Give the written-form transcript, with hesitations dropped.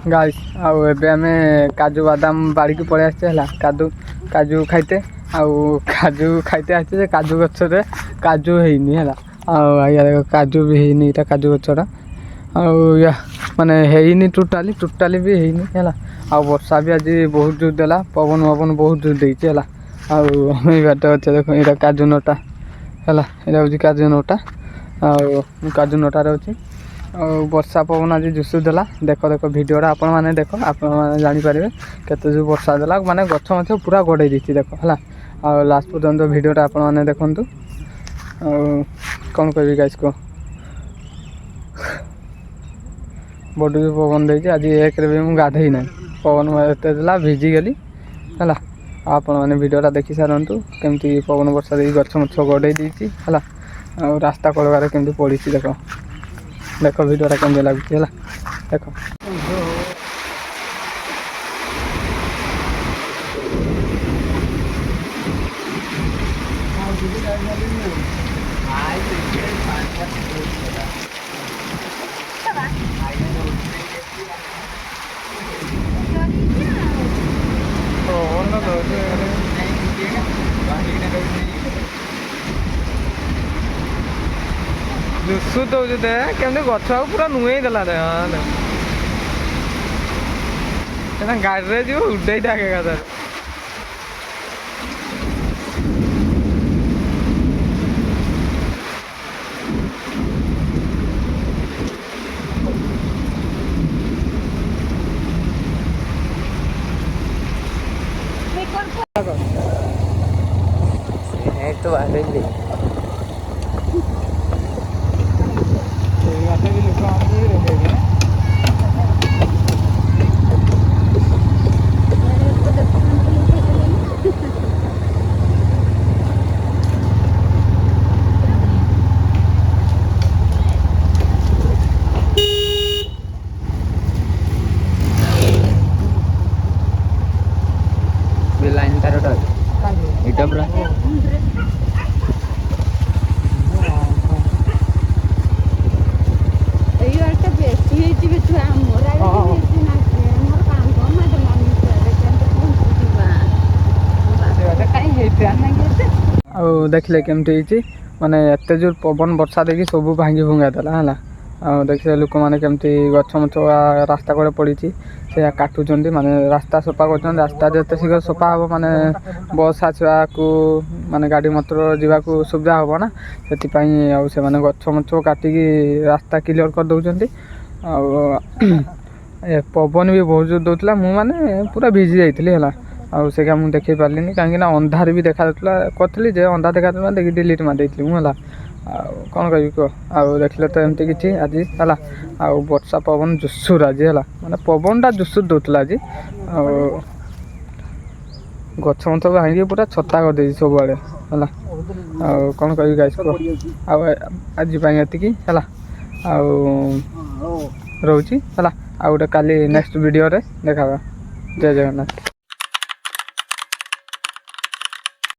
Guys आउ एबे आमे काजू बादाम बाड़ी की पड़े आछे हला काजू खाइते आउ काजू खाइते आछे जे काजू गछ रे काजू हेइनी हला आउ या काजू भी हेइनी एटा काजू गछरा आउ या माने हेइनी टोटाली भी हेइनी हला आउ वर्षा भी आज बहुत जोर देला पवन बहुत जोर देइछे हला आउ हम बाटे अच्छे देखो एटा काजू नटा हला एटा होची काजू नटा आउ काजू नटा रे होची वर्षा पवन आज जुसु देला देख भिडियोटा आपण मैंने देख आपण मैंने जापर केते जो वर्षा देला माने गछ मछ पूरा गड़े दी देख है आ लास्ट पर्यंत भिडियोटा आपण मैंने देखु कौन कह गाइस को बड़ी भी पवन दे आज एक भी मुझे गाधे ना पवन एत भिजी गली है आपण मैंने भिडियोटा देखी सारंतु केमती पवन वर्षा दे गछ मछ गड़े दी रास्ता कड़े केमती पड़ी देख देख भिडियोटा केमती लगुच देख जुसु दौर दे केमती गछ पूरा नुई देला गाड़ी जी उड़े थाके कदा तो लाइन तार इटा पूरा देखले केमती माने एत जोर पवन वर्षा देखी सब भांगी भुंगा देला है देखिए लोक मैंने केमती गछ मछ रास्ता कड़े पड़ी से काटुंट माने रास्ता सफा कर रास्ता जिते शीघ्र सफा हम माने बस आसवा को माने गाड़ी मटर जावाक सुविधा हम ना से माने गछ मछ काटिकी रास्ता क्लीयर कर दौरान पवन भी बहुत जोर दौला मुझे पूरा भिजी जाइली है आउ से मुझे देखे पार्ली कहीं अंधार भी देखा करी जे अंधार देखा देखिए डिलीट मारदेली मुझे कौन कह कह आउ देखले तो एमती किसी आज है आउ वर्षा पवन जुसुर आज है माने पवनटा जुसुर दौला आज गछ मछ भांगी पूरा छता कर सब आड़े है कौन कह गाइस कह आज ये है रोची है आ गोटे काली नेक्स्ट वीडियो रे देखा जय जगन्नाथ।